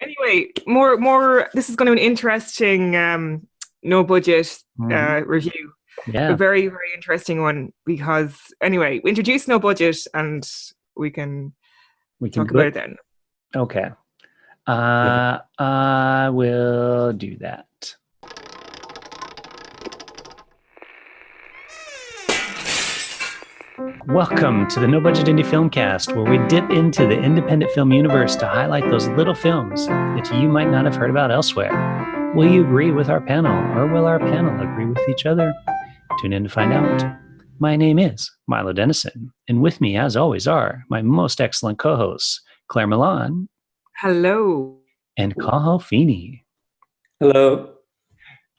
Anyway, more. This is going to be an interesting, no budget Hmm. review. A Yeah, very, very interesting one because anyway, we introduce no budget and we can we can talk do about it. it then. Okay. Okay. I will do that. Welcome to the No Budget Indie Filmcast, where we dip into the independent film universe to highlight those little films that you might not have heard about elsewhere. Will you agree with our panel, or will our panel agree with each other? Tune in to find out. My name is Milo Dennison, and with me, as always, are my most excellent co-hosts, Claire Milan Hello. and Cathal Feeney. Hello.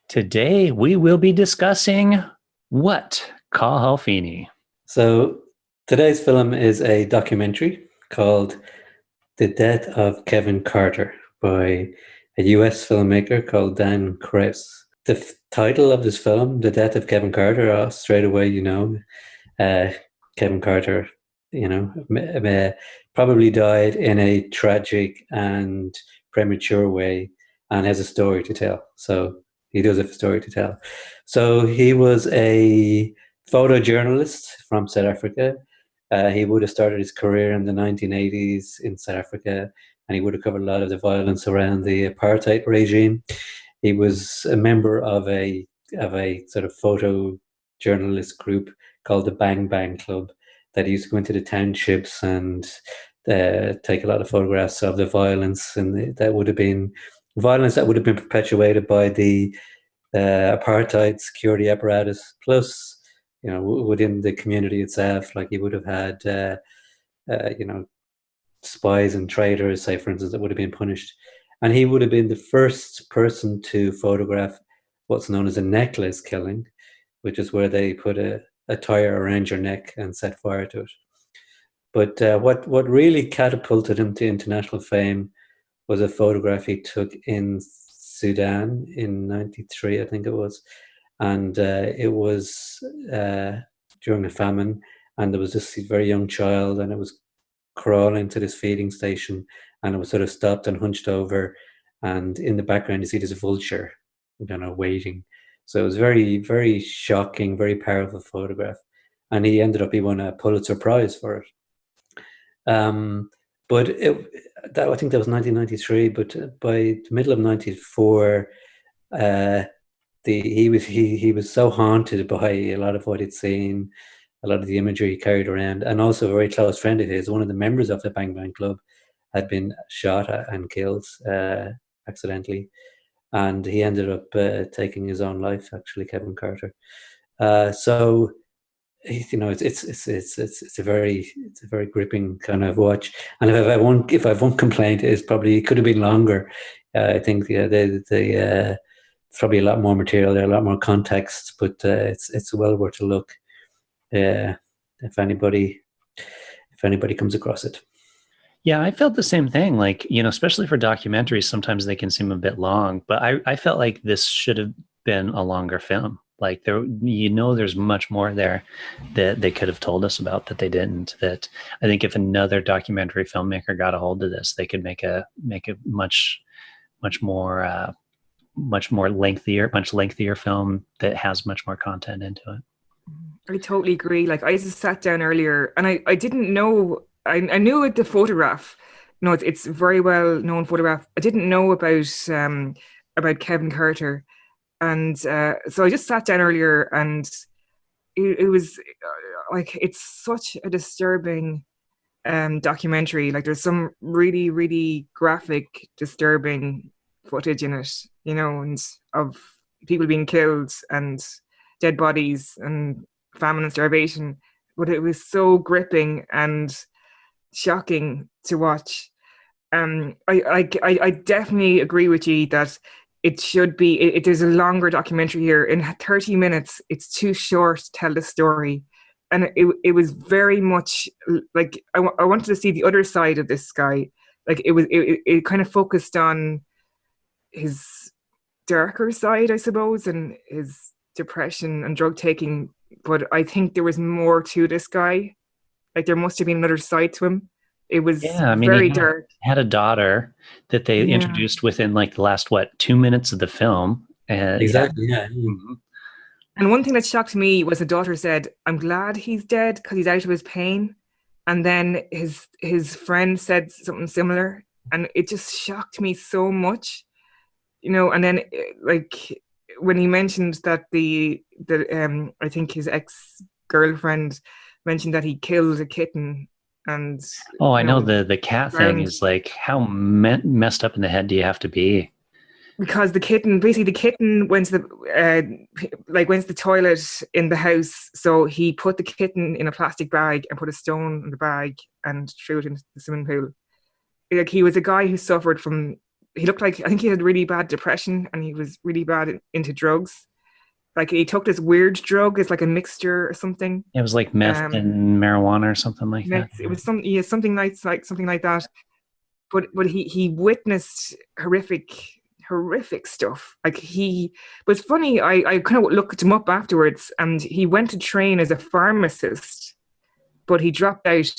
Today, we will be discussing what, Cathal Feeney? So today's film is a documentary called The Death of Kevin Carter by a US filmmaker called Dan Krause. The title of this film, The Death of Kevin Carter, straight away, Kevin Carter, probably died in a tragic and premature way and has a story to tell. So he does have a story to tell. So he was a photojournalist from South Africa. He would have started his career in the 1980s in South Africa, and he would have covered a lot of the violence around the apartheid regime. He was a member of a sort of photojournalist group called the Bang Bang Club that used to go into the townships and take a lot of photographs of the violence, and that would have been violence that would have been perpetuated by the apartheid security apparatus. Plus, within the community itself, like you would have had, spies and traitors, say, for instance, that would have been punished. And he would have been the first person to photograph what's known as a necklace killing, which is where they put a tire around your neck and set fire to it. But what really catapulted him to international fame was a photograph he took in Sudan in '93, I think it was, and it was during the famine, and there was this very young child, and it was crawling to this feeding station, and it was sort of stopped and hunched over, and in the background you see this vulture, waiting. So it was very, very shocking, very powerful photograph, and he won a Pulitzer Prize for it. But I think that was 1993. But by the middle of '94, he was so haunted by a lot of what he'd seen, a lot of the imagery he carried around, and also a very close friend of his, one of the members of the Bang Bang Club, had been shot and killed accidentally, and he ended up taking his own life. Actually, Kevin Carter. So it's a very gripping kind of watch. And if I have one complaint, it's probably it could have been longer. I think it's probably a lot more material there, a lot more context, but it's well worth a look. Uh, if anybody comes across it. Yeah, I felt the same thing. Like, especially for documentaries, sometimes they can seem a bit long, but I felt like this should have been a longer film. Like there's much more there that they could have told us about that they didn't. That I think if another documentary filmmaker got a hold of this, they could make a much more much lengthier film that has much more content into it. I totally agree. Like I just sat down earlier and I didn't know I knew the photograph. No, it's a very well known photograph. I didn't know about Kevin Carter. And so I just sat down earlier and it was like it's such a disturbing documentary. Like there's some really, really graphic, disturbing footage in it, and of people being killed and dead bodies and famine and starvation. But it was so gripping and shocking to watch. I definitely agree with you that it should be. There's a longer documentary here. In 30 minutes, it's too short to tell the story, and it was very much like I wanted to see the other side of this guy. Like it kind of focused on his darker side, I suppose, and his depression and drug taking. But I think there was more to this guy. Like there must have been another side to him It was Yeah, I mean, very he dark. had a daughter that they Yeah. introduced within like the last 2 minutes of the film. Yeah. Exactly. Yeah. Mhm. And one thing that shocked me was the daughter said, "I'm glad he's dead because he's out of his pain." And then his friend said something similar, and it just shocked me so much, And then like when he mentioned that the I think his ex girlfriend mentioned that he killed a kitten and Oh, I you know know the cat thing drowned is like, how messed up in the head do you have to be? because the kitten went to went to the toilet in the house, so he put the kitten in a plastic bag and put a stone in the bag and threw it into the swimming pool. Like he was a guy who suffered from he looked like I think he had really bad depression and he was really bad into drugs. Like he took this weird drug, it's like a mixture or something. It was like meth Um and marijuana or something like that. it was something like that. But he witnessed horrific stuff. Like he was funny. I kind of looked him up afterwards, and he went to train as a pharmacist, but he dropped out,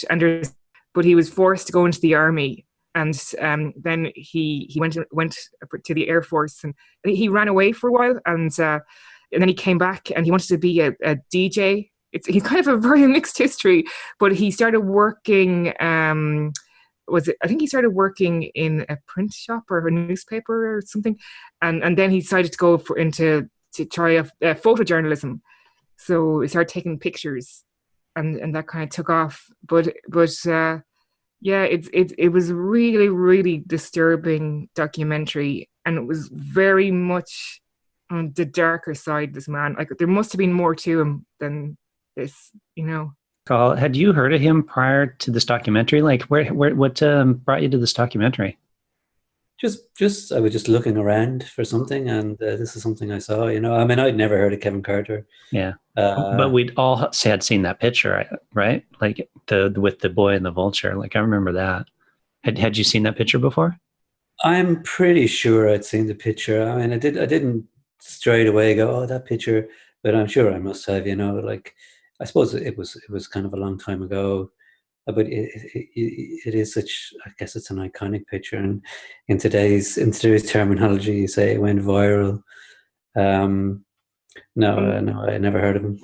but he was forced to go into the army, and then he went to the Air Force, and he ran away for a while, and then he came back, and he wanted to be a DJ. He's kind of a very mixed history, but he started working. I think he started working in a print shop or a newspaper or something, and then he decided to go to try a photojournalism. So he started taking pictures, and that kind of took off. But yeah, it was a really really disturbing documentary, and it was very much on the darker side. This man, like there must have been more to him than this. Carl, had you heard of him prior to this documentary? Like, what brought you to this documentary? Just I was just looking around for something, and this is something I saw. I mean, I'd never heard of Kevin Carter. Yeah, but we'd all had seen that picture, right? Like with the boy and the vulture. Like I remember that. Had you seen that picture before? I'm pretty sure I'd seen the picture. I mean, I didn't straight away go, "Oh, that picture," but I'm sure I must have. Like I suppose it was kind of a long time ago, but it is such. I guess it's an iconic picture, and in today's terminology, you say it went viral. No, I never heard of him.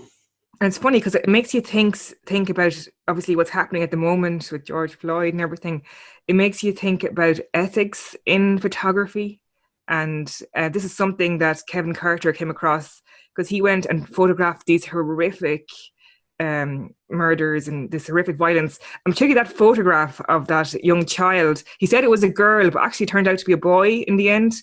And it's funny because it makes you think about obviously what's happening at the moment with George Floyd and everything. It makes you think about ethics in photography, and this is something that Kevin Carter came across because he went and photographed these horrific murders and this horrific violence. I'm checking that photograph of that young child. He said it was a girl, but actually turned out to be a boy in the end.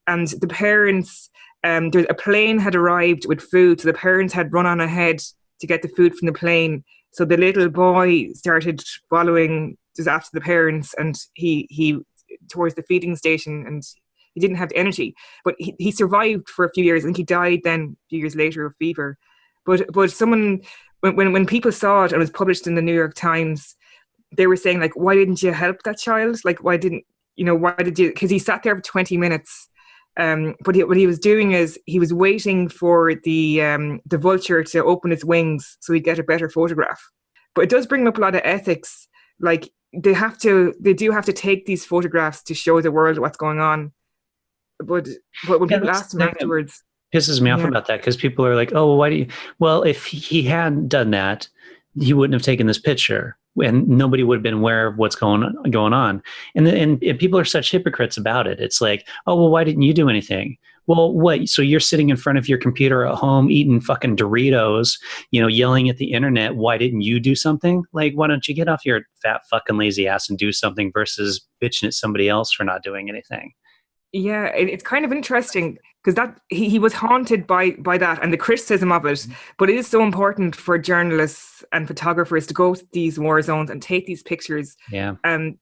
And the parents, there's a plane had arrived with food, so the parents had run on ahead to get the food from the plane. So the little boy started following just after the parents, and he towards the feeding station, and he didn't have the energy, but he survived for a few years. I think he died then a few years later of fever. But someone when people saw it and it was published in the New York Times, they were saying like, why didn't you help that child? Like why did you? Because he sat there for 20 minutes. But what he was doing is he was waiting for the vulture to open its wings so he'd get a better photograph. But it does bring up a lot of ethics. Like they do have to take these photographs to show the world what's going on. But when people asked him afterwards, pisses me off about that because people are like, oh, well, why do you? Well, if he hadn't done that, he wouldn't have taken this picture, and nobody would have been aware of what's going on. And people are such hypocrites about it. It's like, oh, well, why didn't you do anything? Well, what? So you're sitting in front of your computer at home eating fucking Doritos, yelling at the internet. Why didn't you do something? Like, why don't you get off your fat fucking lazy ass and do something versus bitching at somebody else for not doing anything? Yeah, it's kind of interesting because that he was haunted by that and the criticism of it. But it is so important for journalists and photographers to go to these war zones and take these pictures. Yeah. And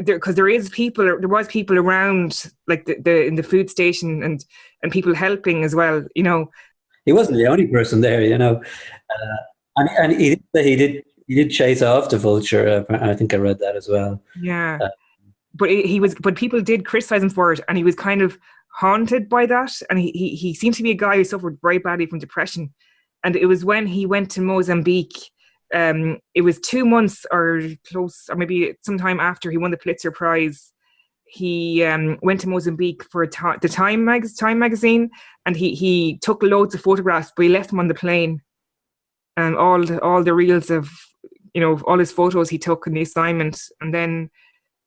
because there was people around, like in the food station and people helping as well. He wasn't the only person there. And he did chase off the vulture. I think I read that as well. Yeah. But people did criticize him for it, and he was kind of haunted by that. And he seemed to be a guy who suffered very badly from depression. And it was when he went to Mozambique it was 2 months or close, or maybe sometime after he won the Pulitzer Prize. He went to Mozambique for the Time magazine, and he took loads of photographs, but he left them on the plane, and all the reels of, all his photos he took in the assignment, and then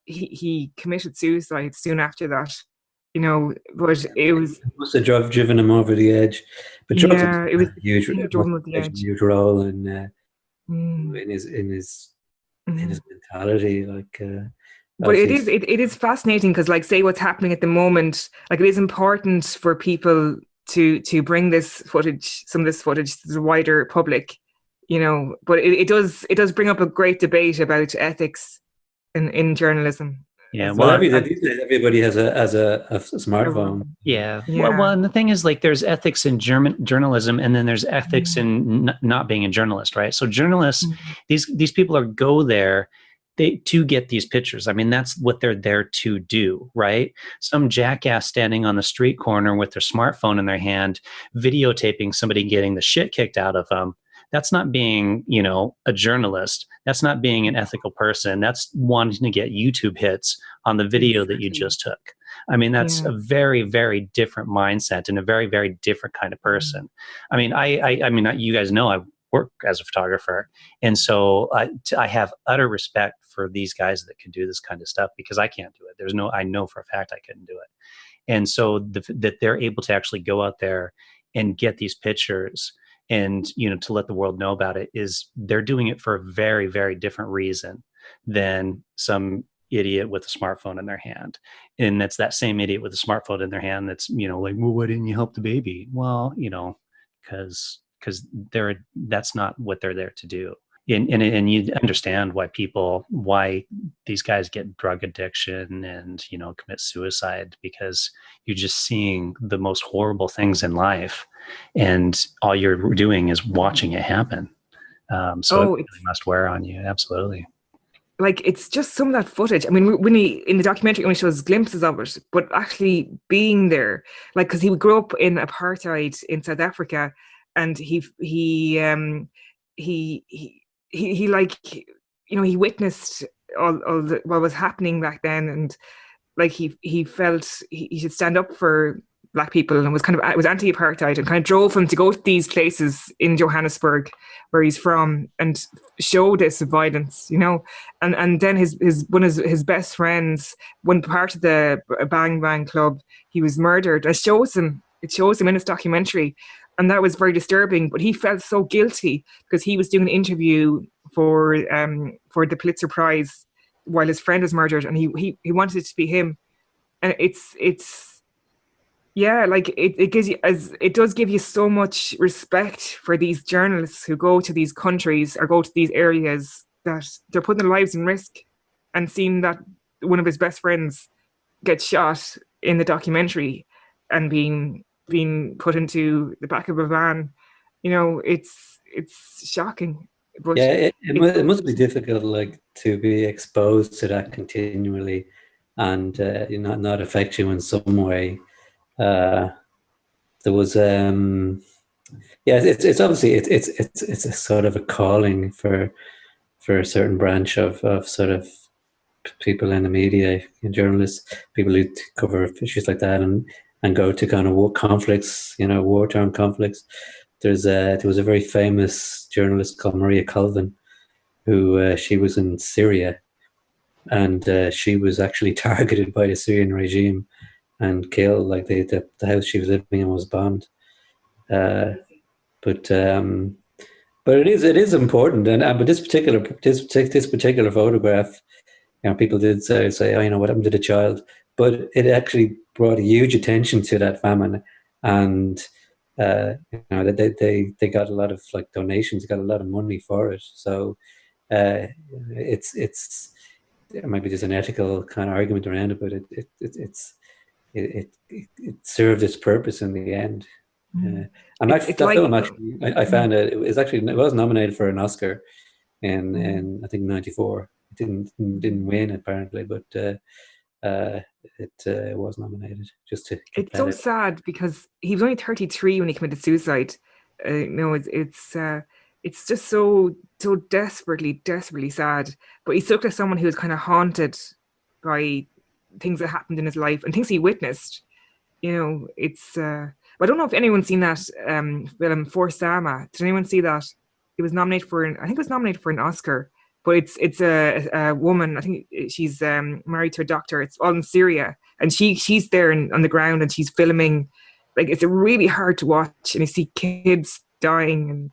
he committed suicide soon after that. But it was, must have driven him over the edge. But drugs yeah, it was a huge, driven with the edge. huge role in his Mm. mentality. Like, But obviously, it is fascinating because, like, say what's happening at the moment, like, it is important for people to bring some of this footage to the wider public, But it does bring up a great debate about ethics in journalism. Yeah, well, well, these days everybody has a smartphone. yeah. Yeah. Well, and the thing is, like, there's ethics in journalism, and then there's ethics in not being a journalist, right? So journalists, these people go there to get these pictures. I mean, that's what they're there to do, right? Some jackass standing on the street corner with their smartphone in their hand, videotaping somebody getting the shit kicked out of them. That's not being, a journalist. That's not being an ethical person. That's wanting to get YouTube hits on the video that you just took. I mean, that's a very, very different mindset and a very, very different kind of person. I mean, I mean, you guys know I work as a photographer, and so I have utter respect for these guys that can do this kind of stuff, because I can't do it. I know for a fact I couldn't do it. And so that they're able to actually go out there and get these pictures and, to let the world know about it, is they're doing it for a very, very different reason than some idiot with a smartphone in their hand. And that's that same idiot with a smartphone in their hand that's, like, well, why didn't you help the baby? Well, because that's not what they're there to do. And you understand why these guys get drug addiction and, commit suicide, because you're just seeing the most horrible things in life, and all you're doing is watching it happen. So it really must wear on you. Absolutely. Like, it's just some of that footage. I mean, when in the documentary only shows glimpses of it, but actually being there, like, because he grew up in apartheid in South Africa, and he like, he witnessed all what was happening back then, and like he felt he should stand up for Black people, and was anti-apartheid, and kind of drove him to go to these places in Johannesburg, where he's from, and show this violence, and then one of his best friends, one part of the Bang Bang Club, he was murdered. It shows him in his documentary, and that was very disturbing. But he felt so guilty because he was doing an interview for the Pulitzer Prize while his friend was murdered, and he wanted it to be him. And it's yeah, like, it does give you so much respect for these journalists who go to these countries or go to these areas, that they're putting their lives in risk, and seeing that one of his best friends get shot in the documentary and being put into the back of a van. It's shocking. But yeah, it must be difficult, like, to be exposed to that continually, and not affect you in some way. There was it's obviously it's a sort of a calling for a certain branch of sort of people in the media and journalists, people who cover issues like that, and go to kind of war conflicts, war-torn conflicts. There was a very famous journalist called Maria Colvin, who she was in Syria, and she was actually targeted by the Syrian regime and killed. Like, the house she was living in was bombed. But it is important, but this particular photograph, people did say, oh, what happened to the child? But it actually brought a huge attention to that famine, and they got a lot of, like, donations, got a lot of money for it. So it's maybe there's an ethical kind of argument around it, but it served its purpose in the end. And that film, actually, I found it was nominated for an Oscar in I think '94. It didn't win, apparently, but it was nominated. Just to it's so sad, because he was only 33 when he committed suicide. it's just so desperately sad. But he looked like someone who was kind of haunted by things that happened in his life and things he witnessed. It's I don't know if anyone's seen that film For Sama. Did anyone see that? It was nominated for I think it was nominated for an Oscar. But it's a woman. I think she's married to a doctor. It's all in Syria, and she's there on the ground, and she's filming. Like, it's really hard to watch, and you see kids dying,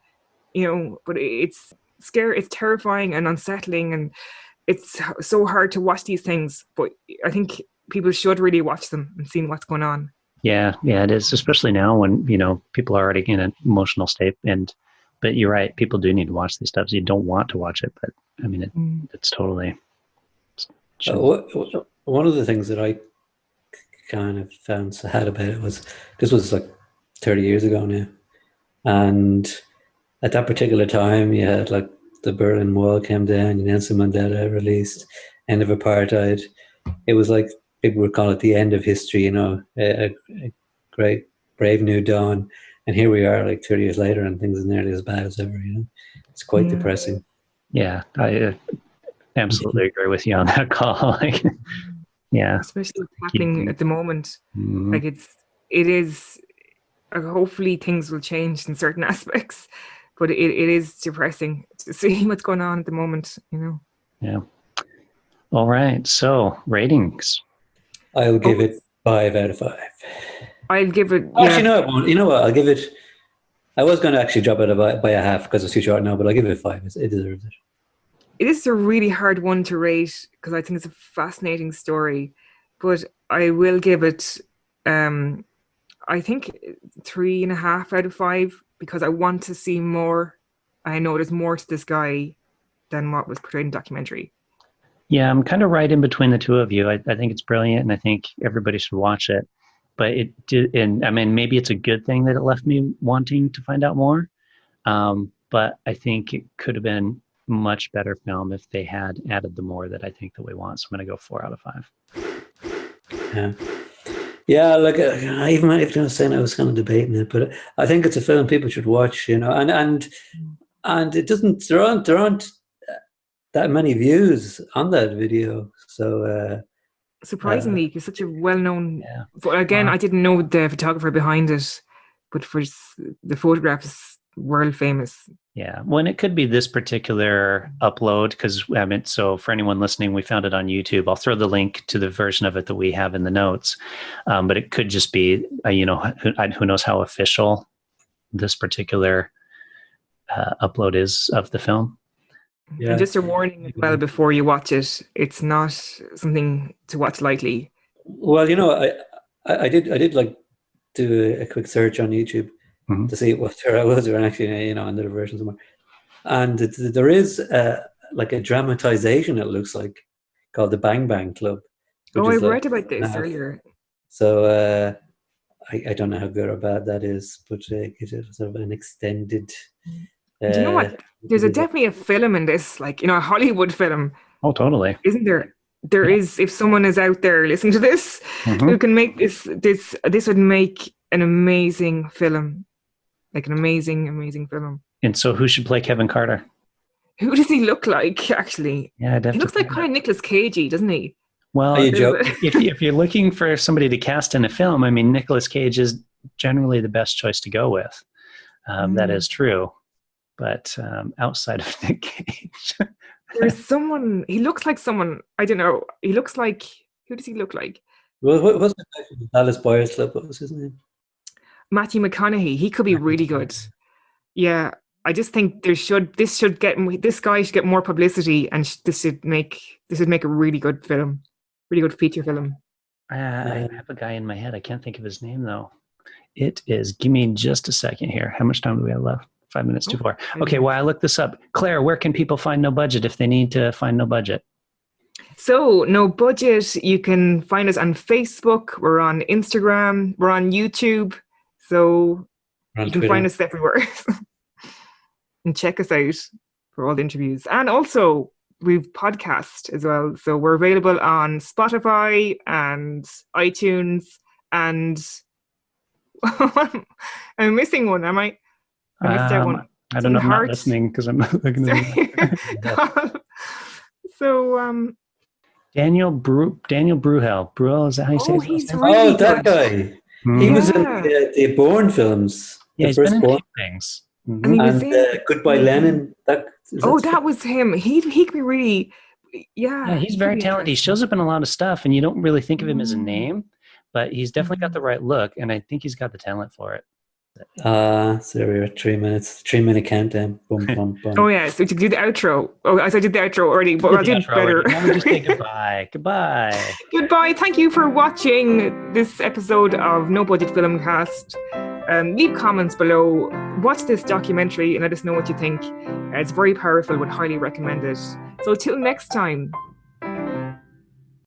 and but it's scary. It's terrifying and unsettling, and it's so hard to watch these things. But I think people should really watch them and see what's going on. Yeah, it is, especially now when people are already in an emotional state. But you're right, people do need to watch these stuff. So you don't want to watch it, but I mean, it's totally. One of the things that I kind of found sad about it was, this was like 30 years ago now, and at that particular time you had like the Berlin Wall came down, Nelson Mandela released, end of apartheid. It was like people would call it the end of history, a great brave new dawn. And here we are, like 30 years later, and things are nearly as bad as ever. It's quite depressing. Yeah, I absolutely agree with you on that call. Yeah, especially what's happening at the moment. Like it is. Hopefully, things will change in certain aspects, but it is depressing to see what's going on at the moment. Yeah. All right. So ratings. I'll give it 5 out of 5. I'll give it. Actually, no, I won't. You know what? I'll give it. I was going to actually drop it by a half because it's too short now, but I'll give it 5. It deserves it. It is a really hard one to rate because I think it's a fascinating story, but I will give it. I think 3.5 out of 5 because I want to see more. I know there's more to this guy than what was portrayed in the documentary. Yeah, I'm kind of right in between the two of you. I think it's brilliant, and I think everybody should watch it. But it did, and I mean, maybe it's a good thing that it left me wanting to find out more. But I think it could have been a much better film if they had added the more that I think that we want. So I'm going to go 4 out of 5. Yeah. Like even if I was saying, I was kind of debating it, but I think it's a film people should watch. And it doesn't. There aren't that many views on that video. So. Surprisingly, he's such a well-known. But again, I didn't know the photographer behind it, but for the photograph is world famous. Yeah, when it could be this particular upload, because so for anyone listening, we found it on YouTube. I'll throw the link to the version of it that we have in the notes. But it could just be, who knows how official this particular upload is of the film. Yeah. And just a warning as well before you watch it, it's not something to watch lightly. Well, I did like do a quick search on YouTube to see what there was, or actually, another version somewhere. And there is like a dramatization, it looks like, called the Bang Bang Club. Oh, I read about this earlier. So I don't know how good or bad that is, but it's sort of an extended. Do you know what? There's definitely a film in this, like, a Hollywood film. Oh, totally. Isn't there? There is. If someone is out there listening to this, who can make this would make an amazing film, like an amazing film. And so, who should play Kevin Carter? Who does he look like? Actually, yeah, he looks like kind of Nicolas Cagey, doesn't he? Well, if you're looking for somebody to cast in a film, I mean, Nicolas Cage is generally the best choice to go with. That is true. But outside of Nick Cage, there's someone. He looks like someone. I don't know. He looks like. Who does he look like? Well, what's the guy from the Dallas Buyers Club? What was his name? Matthew McConaughey. He could be really good. Yeah, I just think this guy should get more publicity, and this would make a really good film, really good feature film. I have a guy in my head. I can't think of his name though. It is. Give me just a second here. How much time do we have left? 5 minutes too far. Okay, well, I looked this up. Claire, where can people find No Budget if they need to find No Budget? So, No Budget, you can find us on Facebook. We're on Instagram. We're on YouTube. So you can find us everywhere. And check us out for all the interviews. And also, we've podcast as well. So we're available on Spotify and iTunes. And I'm missing one, am I? I missed out one. I don't know. I'm not Heart. listening because I'm not looking at it. So, Daniel Bruhel. Bruhel, is that how you say his last he's name? really Oh, that good. guy. Mhm. He was in Yeah. the Bourne films. Yeah, The he's been first in a Bourne. few things. And Mhm. he was And in. Goodbye Lenin. That was him. He could be really. Yeah, he's he very could be talented. He interesting. shows up in a lot of stuff, and you don't really think of him as a Mm. name, but he's definitely got Mhm. the right look, and I think he's got the talent for it. so there we are, 3 minutes, 3-minute countdown. Boom, boom, boom. Oh yeah, so to do the outro. Oh, I did the outro already, but I'll do Yeah, better. why don't we just say goodbye? Goodbye. Goodbye. Thank you for watching this episode of No Budget Filmcast. Leave comments below. Watch this documentary and let us know what you think. It's very powerful. Would highly recommend it. So till next time.